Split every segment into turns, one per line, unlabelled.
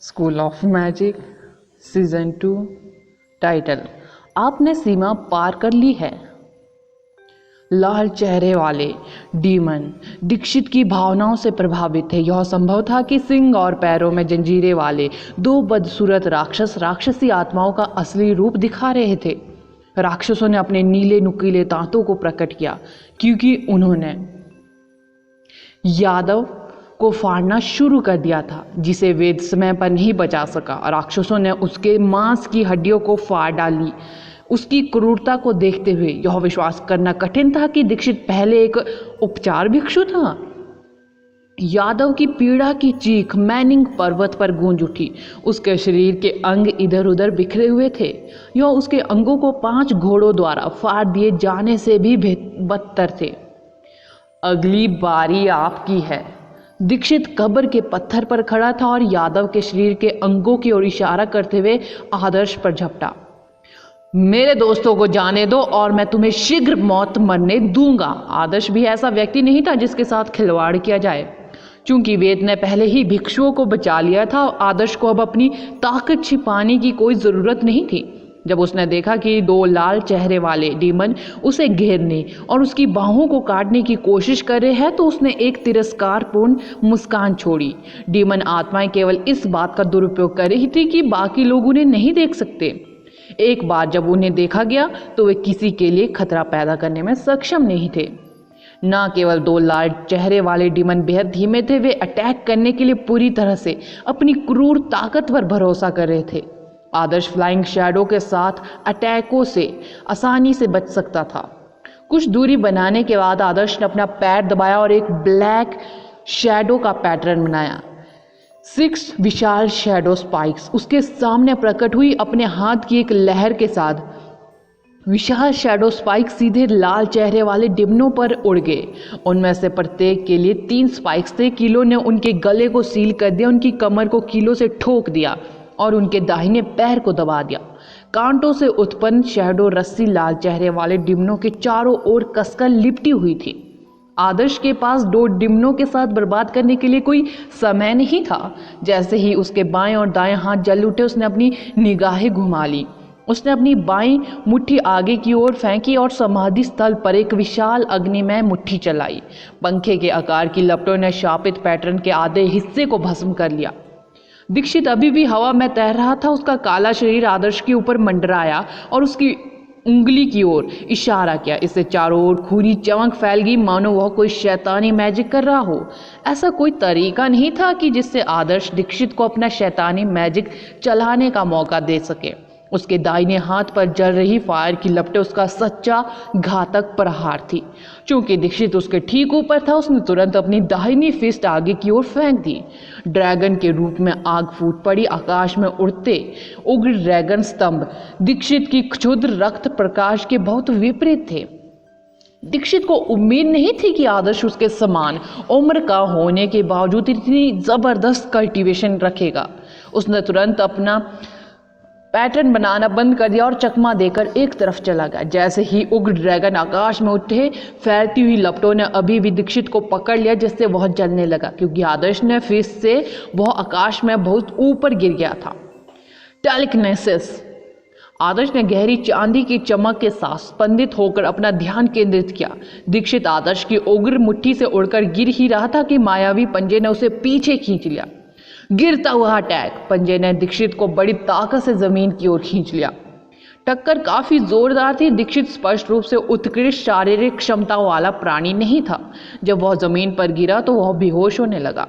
School of magic season 2। Title, आपने सीमा पार कर ली है। लाल चेहरे वाले डीमन दीक्षित की भावनाओं से प्रभावित थे। यह संभव था कि सिंह और पैरों में जंजीरें वाले दो बदसूरत राक्षस राक्षसी आत्माओं का असली रूप दिखा रहे थे। राक्षसों ने अपने नीले नुकीले दांतों को प्रकट किया क्योंकि उन्होंने यादव को फाड़ना शुरू कर दिया था, जिसे वेद समय पर नहीं बचा सका। राक्षसों ने उसके मांस की हड्डियों को फाड़ डाली। उसकी क्रूरता को देखते हुए यह विश्वास करना कठिन था कि दीक्षित पहले एक उपचार भिक्षु था। यादव की पीड़ा की चीख मैनिंग पर्वत पर गूंज उठी। उसके शरीर के अंग इधर उधर बिखरे हुए थे। यह उसके अंगों को 5 घोड़ों द्वारा फाड़ दिए जाने से भी बदतर थे। अगली बारी आपकी है। दीक्षित कब्र के पत्थर पर खड़ा था और यादव के शरीर के अंगों की ओर इशारा करते हुए आदर्श पर झपटा। मेरे दोस्तों को जाने दो और मैं तुम्हें शीघ्र मौत मरने दूंगा। आदर्श भी ऐसा व्यक्ति नहीं था जिसके साथ खिलवाड़ किया जाए। चूंकि वेद ने पहले ही भिक्षुओं को बचा लिया था, आदर्श को अब अपनी ताकत छिपाने की कोई जरूरत नहीं थी। जब उसने देखा कि 2 लाल चेहरे वाले डीमन उसे घेरने और उसकी बाहों को काटने की कोशिश कर रहे हैं, तो उसने एक तिरस्कारपूर्ण मुस्कान छोड़ी। डीमन आत्माएं केवल इस बात का दुरुपयोग कर रही थी कि बाकी लोग उन्हें नहीं देख सकते। एक बार जब उन्हें देखा गया तो वे किसी के लिए खतरा पैदा करने में सक्षम नहीं थे। न केवल 2 लाल चेहरे वाले डीमन बेहद धीमे थे, वे अटैक करने के लिए पूरी तरह से अपनी क्रूर ताकत पर भरोसा कर रहे थे। आदर्श फ्लाइंग शैडो के साथ अटैकों से आसानी से बच सकता था। कुछ दूरी बनाने के बाद आदर्श ने अपना पैर दबाया और एक ब्लैक शैडो का पैटर्न बनाया। 6 विशाल शैडो स्पाइक्स उसके सामने प्रकट हुई। अपने हाथ की एक लहर के साथ विशाल शैडो स्पाइक सीधे लाल चेहरे वाले डिमनों पर उड़ गए। उनमें से प्रत्येक के लिए 3 स्पाइक्स थे। कीलों ने उनके गले को सील कर दिया, उनकी कमर को कीलों से ठोक दिया और उनके दाहिने पैर को दबा दिया। कांटों से उत्पन्न शैडो रस्सी लाल चेहरे वाले डिमनों के चारों ओर कसकर लिपटी हुई थी। आदर्श के पास 2 डिमनों के साथ बर्बाद करने के लिए कोई समय नहीं था। जैसे ही उसके बाएं और दाएं हाथ जल उठे, उसने अपनी निगाहें घुमा ली। उसने अपनी बाईं मुट्ठी आगे की ओर फेंकी और समाधि स्थल पर एक विशाल अग्निमय मुट्ठी चलाई। पंखे के आकार की लपटों ने शापित पैटर्न के आधे हिस्से को भस्म कर लिया। दीक्षित अभी भी हवा में तैर रहा था। उसका काला शरीर आदर्श के ऊपर मंडराया और उसकी उंगली की ओर इशारा किया। इससे चारों ओर खूनी चमक फैल गई, मानो वह कोई शैतानी मैजिक कर रहा हो। ऐसा कोई तरीका नहीं था कि जिससे आदर्श दीक्षित को अपना शैतानी मैजिक चलाने का मौका दे सके। उसके दाहिने हाथ पर जल रही फायर की लपटें उसका सच्चा घातक प्रहार थी। चूंकि दीक्षित उसके ठीक ऊपर था, उसने तुरंत अपनी दाहिनी फिस्ट आगे की ओर फेंक दी। ड्रैगन के रूप में आग फूट पड़ी। आकाश में उड़ते उग्र ड्रैगन स्तंभ दीक्षित की क्षुद्र रक्त प्रकाश के बहुत विपरीत थे। दीक्षित को उम्मीद नहीं थी कि आदर्श उसके समान उम्र का होने के बावजूद इतनी जबरदस्त कल्टीवेशन रखेगा। उसने तुरंत अपना पैटर्न बनाना बंद कर दिया और चकमा देकर एक तरफ चला गया। जैसे ही उग्र ड्रैगन आकाश में उठे, फैलती हुई लपटों ने अभी भी दीक्षित को पकड़ लिया, जिससे वह जलने लगा क्योंकि आदर्श ने फिश से वह आकाश में बहुत ऊपर गिर गया था। टेलेकिनेसिस। आदर्श ने गहरी चांदी की चमक के साथ स्पंदित होकर अपना ध्यान केंद्रित किया। दीक्षित आदर्श की उग्र मुट्ठी से उड़कर गिर ही रहा था कि मायावी पंजे ने उसे पीछे खींच लिया। गिरता हुआ अटैक। पंजे ने दीक्षित को बड़ी ताकत से जमीन की ओर खींच लिया। टक्कर काफी जोरदार थी। दीक्षित स्पष्ट रूप से उत्कृष्ट शारीरिक क्षमता वाला प्राणी नहीं था। जब वह जमीन पर गिरा तो वह बेहोश होने लगा।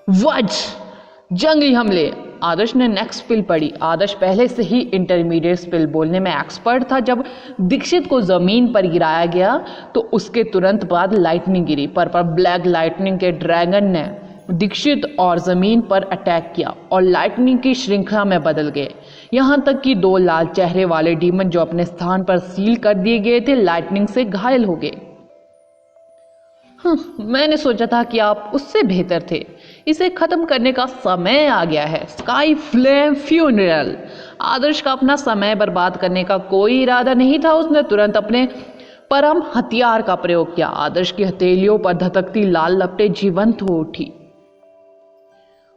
वज्र जंगली हमले। आदर्श ने नेक्स्ट स्पिल पड़ी। आदर्श पहले से ही इंटरमीडिएट स्पिल बोलने में एक्सपर्ट था। जब दीक्षित को जमीन पर गिराया गया तो उसके तुरंत बाद लाइटनिंग गिरी। पर्पल ब्लैक लाइटनिंग के ड्रैगन ने दीक्षित और जमीन पर अटैक किया और लाइटनिंग की श्रृंखला में बदल गए। यहां तक कि 2 लाल चेहरे वाले डीमन जो अपने स्थान पर सील कर दिए गए थे, लाइटनिंग से घायल हो गए। मैंने सोचा था कि आप उससे बेहतर थे। इसे खत्म करने का समय आ गया है। Sky flame funeral. आदर्श का अपना समय बर्बाद करने का कोई इरादा नहीं था। उसने तुरंत अपने परम हथियार का प्रयोग किया। आदर्श की हथेलियों पर धधकती लाल लपटें जीवंत हो उठी।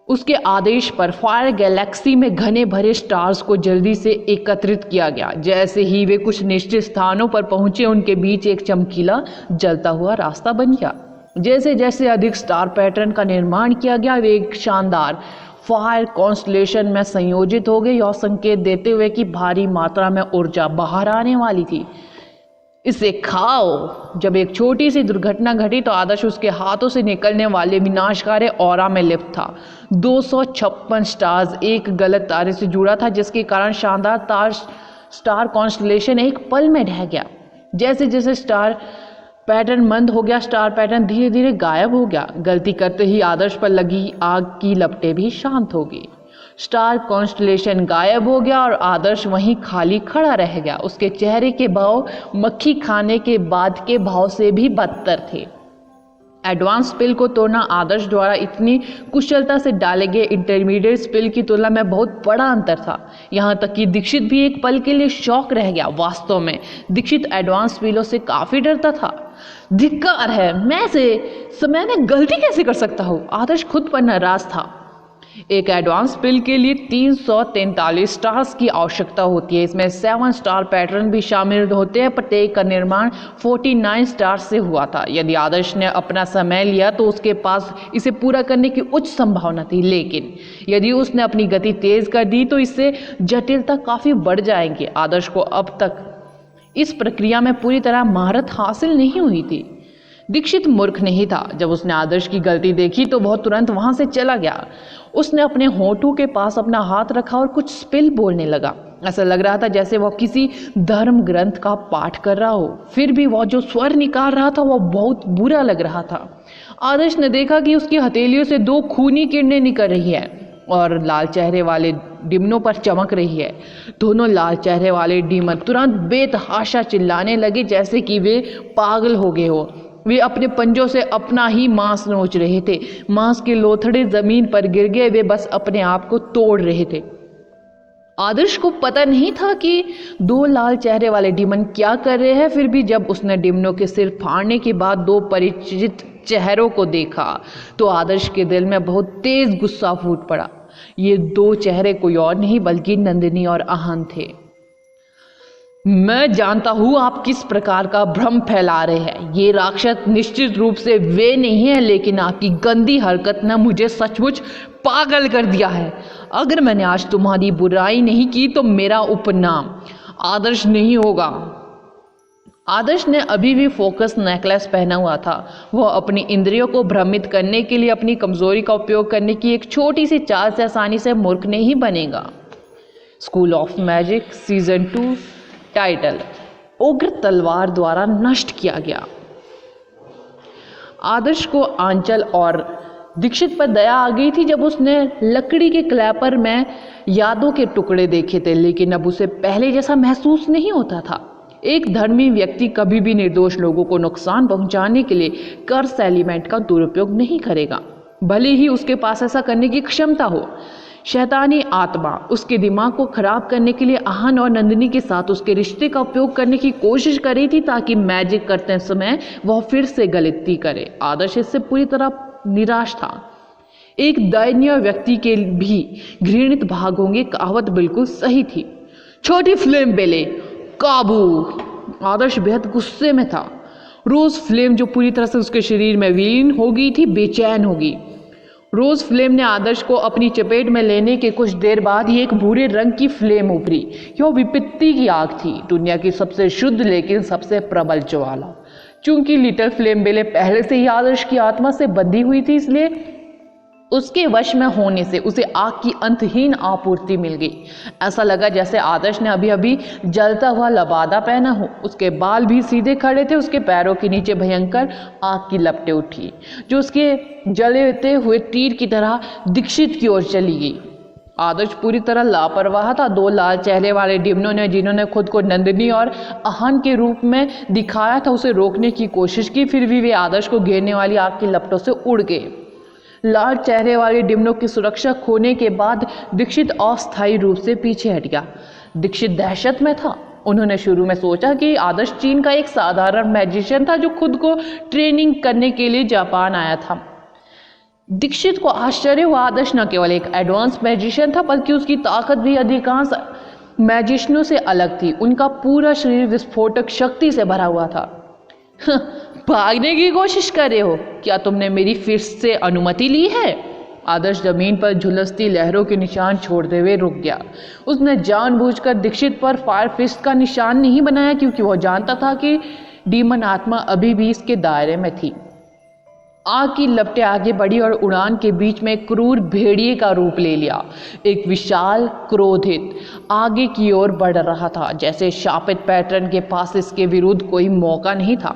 उसके आदेश पर फायर गैलेक्सी में घने भरे स्टार्स को जल्दी से एकत्रित किया गया। जैसे ही वे कुछ निश्चित स्थानों पर पहुंचे, उनके बीच एक चमकीला जलता हुआ रास्ता बन गया। जैसे जैसे अधिक स्टार पैटर्न का निर्माण किया गया, वे एक शानदार फायर कॉन्स्टलेशन में संयोजित हो गए और संकेत देते हुए कि भारी मात्रा में ऊर्जा बाहर आने वाली थी। इसे खाओ। जब एक छोटी सी दुर्घटना घटी तो आदर्श उसके हाथों से निकलने वाले विनाशकारी ऑरा में लिप्त था। 256 स्टार्स एक गलत तारे से जुड़ा था, जिसके कारण शानदार स्टार कॉन्स्टलेशन एक पल में ढह गया। जैसे जैसे स्टार पैटर्न मंद हो गया, स्टार पैटर्न धीरे धीरे गायब हो गया। गलती करते ही आदर्श पर लगी आग की लपटें भी शांत हो गई। स्टार कॉन्स्टलेशन गायब हो गया और आदर्श वहीं खाली खड़ा रह गया। उसके चेहरे के भाव मक्खी खाने के बाद के भाव से भी बदतर थे। एडवांस स्पिल को तोड़ना आदर्श द्वारा इतनी कुशलता से डाले गए इंटरमीडिएट स्पिल की तुलना में बहुत बड़ा अंतर था। यहाँ तक कि दीक्षित भी एक पल के लिए शॉक रह गया। वास्तव में दीक्षित एडवांस स्पिलों से काफ़ी डरता था। धिक्कार है, मैं से समय में गलती कैसे कर सकता हूँ? आदर्श खुद पर नाराज था। एक एडवांस स्पिल के लिए 343 स्टार्स की आवश्यकता होती है। इसमें 7 स्टार पैटर्न भी शामिल होते हैं। प्रत्येक का निर्माण 49 स्टार से हुआ था। यदि आदर्श ने अपना समय लिया तो उसके पास इसे पूरा करने की उच्च संभावना थी, लेकिन यदि उसने अपनी गति तेज कर दी तो इससे जटिलता काफ़ी बढ़ जाएंगी। आदर्श को अब तक इस प्रक्रिया में पूरी तरह महारत हासिल नहीं हुई थी। दीक्षित मूर्ख नहीं था। जब उसने आदर्श की गलती देखी तो वह तुरंत वहां से चला गया। उसने अपने होठों के पास अपना हाथ रखा और कुछ स्पिल बोलने लगा। ऐसा लग रहा था जैसे वह किसी धर्म ग्रंथ का पाठ कर रहा हो। फिर भी वह जो स्वर निकाल रहा था वह बहुत बुरा लग रहा था। आदर्श ने देखा कि उसकी हथेलियों से 2 खूनी किरणें निकल रही है और लाल चेहरे वाले डिमनों पर चमक रही है। दोनों लाल चेहरे वाले डीमन तुरंत बेतहाशा चिल्लाने लगे, जैसे कि वे पागल हो गए हो। वे अपने पंजों से अपना ही मांस नोच रहे थे। मांस के लोथड़े जमीन पर गिर गए। वे बस अपने आप को तोड़ रहे थे। आदर्श को पता नहीं था कि 2 लाल चेहरे वाले डीमन क्या कर रहे हैं। फिर भी जब उसने डीमनों के सिर फाड़ने के बाद 2 परिचित चेहरों को देखा तो आदर्श के दिल में बहुत तेज गुस्सा फूट पड़ा। ये 2 चेहरे कोई और नहीं बल्कि नंदिनी और आहन थे। मैं जानता हूं आप किस प्रकार का भ्रम फैला रहे हैं। ये राक्षस निश्चित रूप से वे नहीं है, लेकिन आपकी गंदी हरकत ने मुझे सचमुच पागल कर दिया है। अगर मैंने आज तुम्हारी बुराई नहीं की तो मेरा उपनाम आदर्श नहीं होगा। आदर्श ने अभी भी फोकस नेकलेस पहना हुआ था। वह अपनी इंद्रियों को भ्रमित करने के लिए अपनी कमजोरी का उपयोग करने की एक छोटी सी चाल से आसानी से मूर्ख नहीं बनेगा। School of magic season 2 title उग्र तलवार द्वारा नष्ट किया गया। आदर्श को आंचल और दीक्षित पर दया आ गई थी जब उसने लकड़ी के क्लैपर में यादों के टुकड़े देखे थे, लेकिन अब उसे पहले जैसा महसूस नहीं होता था। एक धर्मी व्यक्ति कभी भी निर्दोष लोगों को नुकसान पहुंचाने के लिए कर्स एलिमेंट का दुरुपयोग नहीं करेगा, भले ही उसके पास ऐसा करने की क्षमता हो। शैतानी आत्मा उसके दिमाग को खराब करने के लिए आहन और नंदिनी के साथ उसके रिश्ते का उपयोग करने की कोशिश कर रही थी, ताकि मैजिक करते समय वह फिर से गलती करे। आदर्श इससे पूरी तरह निराश था। एक दयनीय व्यक्ति के भी घृणित भाग होंगे, कहावत बिल्कुल सही थी। छोटी फ्लेम बेले काबू। आदर्श बेहद गुस्से में था। रोज फ्लेम जो पूरी तरह से उसके शरीर में विलीन हो गई थी, बेचैन होगी। रोज फ्लेम ने आदर्श को अपनी चपेट में लेने के कुछ देर बाद ही एक भूरे रंग की फ्लेम उभरी। यह विपत्ति की आग थी, दुनिया की सबसे शुद्ध लेकिन सबसे प्रबल ज्वाला। चूंकि लिटिल फ्लेम बेले पहले से ही आदर्श की आत्मा से बंधी हुई थी, इसलिए उसके वश में होने से उसे आग की अंतहीन आपूर्ति मिल गई। ऐसा लगा जैसे आदर्श ने अभी अभी जलता हुआ लबादा पहना हो। उसके बाल भी सीधे खड़े थे। उसके पैरों के नीचे भयंकर आग की लपटें उठी, जो उसके जलते हुए तीर की तरह दीक्षित की ओर चली गई। आदर्श पूरी तरह लापरवाह था। 2 लाल चेहरे वाले डिमनों ने, जिन्होंने खुद को नंदिनी और आहन के रूप में दिखाया था, उसे रोकने की कोशिश की। फिर भी वे आदर्श को घेरने वाली आग की लपटों से उड़ गए। लाल चेहरे वाले डिमनों की सुरक्षा खोने के बाद दीक्षित अस्थायी रूप से पीछे हट गया। दीक्षित दहशत में था। उन्होंने शुरू में सोचा कि आदर्श चीन का एक साधारण मैजिशियन था जो खुद को ट्रेनिंग करने के लिए जापान आया था। दीक्षित को आश्चर्य हुआ। आदर्श न केवल एक एडवांस मैजिशियन था बल्कि उसकी ताकत भी अधिकांश मैजिशियनों से अलग थी। उनका पूरा शरीर विस्फोटक शक्ति से भरा हुआ था। भागने की कोशिश कर रहे हो? क्या तुमने मेरी फिस्ट से अनुमति ली है? आदर्श जमीन पर झुलसती लहरों के निशान छोड़ते हुए रुक गया। उसने जानबूझकर दीक्षित पर फायर फिस्ट का निशान नहीं बनाया क्योंकि वह जानता था कि डीमन आत्मा अभी भी इसके दायरे में थी। आग की लपटें आगे बढ़ी और उड़ान के बीच में एक क्रूर भेड़िए का रूप ले लिया। एक विशाल क्रोधित आगे की ओर बढ़ रहा था, जैसे शापित पैटर्न के पास इसके विरुद्ध कोई मौका नहीं था।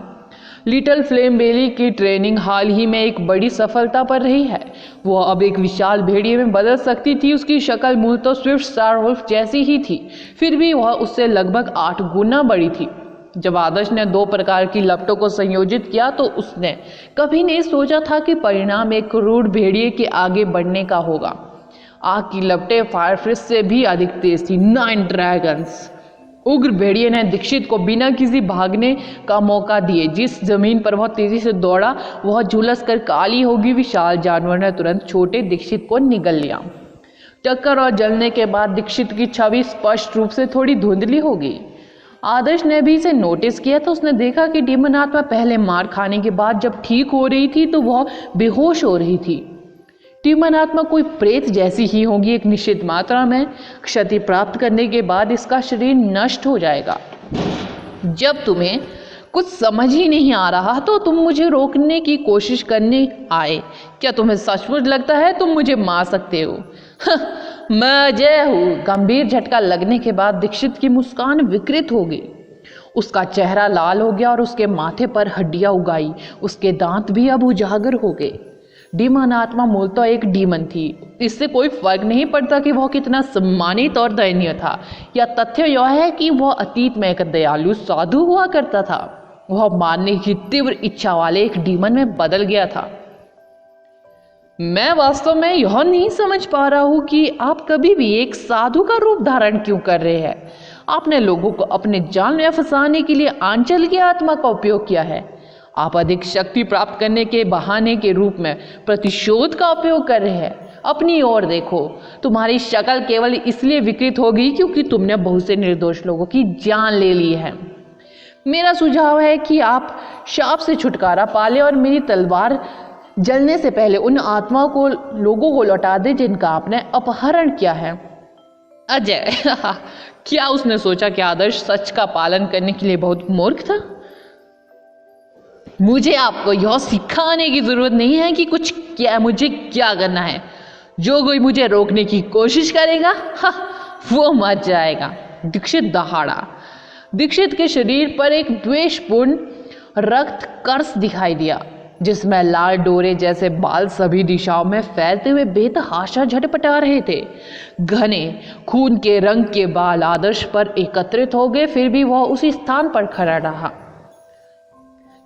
लिटिल फ्लेम बेली की ट्रेनिंग हाल ही में एक बड़ी सफलता पर रही है। वह अब एक विशाल भेड़िए में बदल सकती थी। उसकी शक्ल मूलतः स्विफ्ट स्टार वुल्फ जैसी ही थी, फिर भी वह उससे लगभग 8 गुना बड़ी थी। जब आदर्श ने 2 प्रकार की लपटों को संयोजित किया तो उसने कभी नहीं सोचा था कि परिणाम एक क्रूर भेड़िए के आगे बढ़ने का होगा। आग की लपटें फायर फिस्ट से भी अधिक तेज थी। 9 ड्रैगन्स। उग्र भेड़िए ने दीक्षित को बिना किसी भागने का मौका दिए जिस जमीन पर वह तेजी से दौड़ा वह झुलस कर काली होगी। विशाल जानवर ने तुरंत छोटे दीक्षित को निगल लिया। टक्कर और जलने के बाद दीक्षित की छवि स्पष्ट रूप से थोड़ी धुंधली हो गई। आदर्श ने भी इसे नोटिस किया तो उसने देखा कि डीमन आत्मा पहले मार खाने के बाद जब ठीक हो रही थी तो वह बेहोश हो रही थी। डीमन आत्मा कोई प्रेत जैसी ही होगी। एक निश्चित मात्रा में क्षति प्राप्त करने के बाद इसका शरीर नष्ट हो जाएगा। जब तुम्हें कुछ समझ ही नहीं आ रहा तो तुम मुझे रोकने की कोशिश करने आए। क्या तुम्हें सचमुच लगता है तुम मुझे मार सकते हो? मैं जय हूँ। गंभीर झटका लगने के बाद दीक्षित की मुस्कान विकृत हो गई। उसका चेहरा लाल हो गया और उसके माथे पर हड्डियां उगाई। उसके दांत भी अब उजागर हो गए। डीमन आत्मा मूलतः एक डीमन थी। इससे कोई फर्क नहीं पड़ता कि वह कितना सम्मानित और दयनीय था। यह तथ्य यह है कि वह अतीत में एक दयालु साधु हुआ करता था। वह मारने की तीव्र इच्छा वाले एक डीमन में बदल गया था। मैं वास्तव में यह नहीं समझ पा रहा हूं कि आप कभी भी एक साधु का रूप धारण क्यों कर रहे हैं। आपने लोगों को अपने जाल में फंसाने के लिए आंचल की आत्मा का उपयोग किया है। आप अधिक शक्ति प्राप्त करने के बहाने के रूप में प्रतिशोध का उपयोग कर रहे हैं। अपनी ओर देखो, तुम्हारी शक्ल केवल इसलिए विकृत हो गई क्योंकि तुमने बहुत से निर्दोष लोगों की जान ले ली है। मेरा सुझाव है कि आप शाप से छुटकारा पाले और मेरी तलवार जलने से पहले उन आत्माओं को लोगों को लौटा दे जिनका आपने अपहरण किया है। अजय क्या उसने सोचा कि आदर्श सच का पालन करने के लिए बहुत मूर्ख था? मुझे आपको यह सिखाने की जरूरत नहीं है कि मुझे क्या करना है। जो कोई मुझे रोकने की कोशिश करेगा वो मर जाएगा। दीक्षित दहाड़ा। दीक्षित के शरीर पर एक द्वेषपूर्ण रक्त कर्स दिखाई दिया जिसमें लाल डोरे जैसे बाल सभी दिशाओं में फैलते हुए बेतहाशा झटपटा रहे थे। घने खून के रंग के बाल आदर्श पर एकत्रित हो गए, फिर भी वह उसी स्थान पर खड़ा रहा।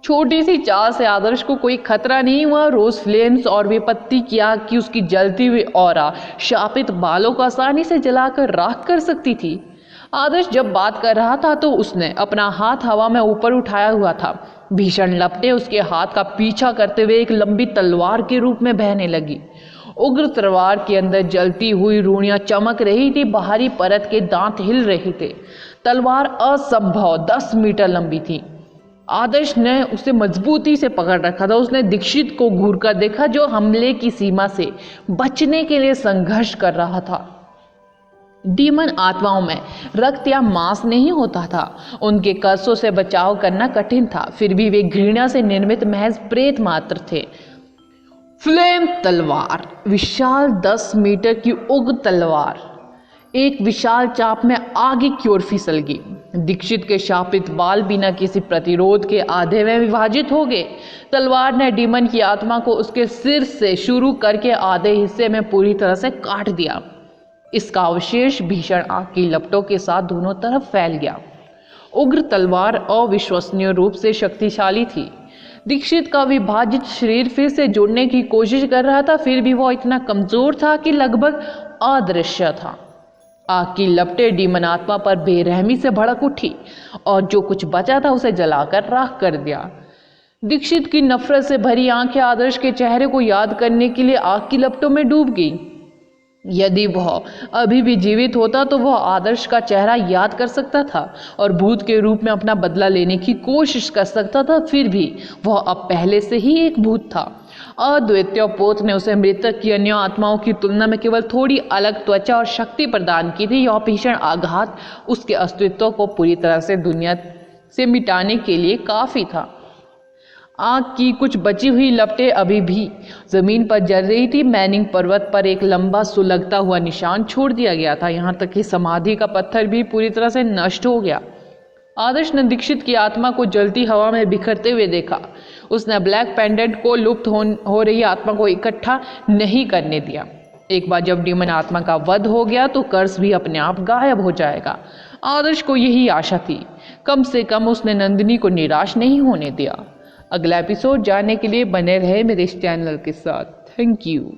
छोटी सी चाल से आदर्श को कोई खतरा नहीं हुआ। रोज फ्लेम्स और विपत्ति की आग की उसकी जलती हुई ऑरा शापित बालों को आसानी से जलाकर राख कर सकती थी। आदर्श जब बात कर रहा था तो उसने अपना हाथ हवा में ऊपर उठाया हुआ था। भीषण लपटें उसके हाथ का पीछा करते हुए एक लंबी तलवार के रूप में बहने लगी। उग्र तलवार के अंदर जलती हुई रूणियां चमक रही थी। बाहरी परत के दांत हिल रहे थे। तलवार असंभव 10 मीटर लंबी थी। आदर्श ने उसे मजबूती से पकड़ रखा था। उसने दीक्षित को घूरकर देखा जो हमले की सीमा से बचने के लिए संघर्ष कर रहा था। डीमन आत्माओं में रक्त या मांस नहीं होता था। उनके कर्सों से बचाव करना कठिन था, फिर भी वे घृणा से निर्मित महज प्रेत मात्र थे। फ्लेम तलवार, विशाल 10 मीटर की उग्र तलवार एक विशाल चाप में आगे की ओर फिसल गई। दीक्षित के शापित बाल बिना किसी प्रतिरोध के आधे में विभाजित हो गए। तलवार ने डीमन की आत्मा को उसके सिर से शुरू करके आधे हिस्से में पूरी तरह से काट दिया। इसका अवशेष भीषण आग की लपटों के साथ दोनों तरफ फैल गया। उग्र तलवार अविश्वसनीय रूप से शक्तिशाली थी। दीक्षित का विभाजित शरीर फिर से जुड़ने की कोशिश कर रहा था, फिर भी वह इतना कमजोर था कि लगभग अदृश्य था। आग की लपटें डीमन आत्मा पर बेरहमी से भड़क उठी और जो कुछ बचा था उसे जलाकर राख कर दिया। दीक्षित की नफरत से भरी आंखें आदर्श के चेहरे को याद करने के लिए आग की लपटों में डूब गई। यदि वह अभी भी जीवित होता तो वह आदर्श का चेहरा याद कर सकता था और भूत के रूप में अपना बदला लेने की कोशिश कर सकता था। फिर भी वह अब पहले से ही एक भूत था। अद्वितीय पोत ने उसे मृतक की अन्य आत्माओं की तुलना में केवल थोड़ी अलग त्वचा और शक्ति प्रदान की थी। यह भीषण आघात उसके अस्तित्व को पूरी तरह से दुनिया से मिटाने के लिए काफी था। आग की कुछ बची हुई लपटें अभी भी जमीन पर जल रही थी। मैनिंग पर्वत पर एक लंबा सुलगता हुआ निशान छोड़ दिया गया था। यहाँ तक कि समाधि का पत्थर भी पूरी तरह से नष्ट हो गया। आदर्श ने दीक्षित की आत्मा को जलती हवा में बिखरते हुए देखा। उसने ब्लैक पेंडेंट को लुप्त हो रही आत्मा को इकट्ठा नहीं करने दिया। एक बार जब डीमन आत्मा का वध हो गया तो कर्स भी अपने आप गायब हो जाएगा। आदर्श को यही आशा थी। कम से कम उसने नंदिनी को निराश नहीं होने दिया। अगला एपिसोड जानने के लिए बने रहे मेरे इस चैनल के साथ। Thank you.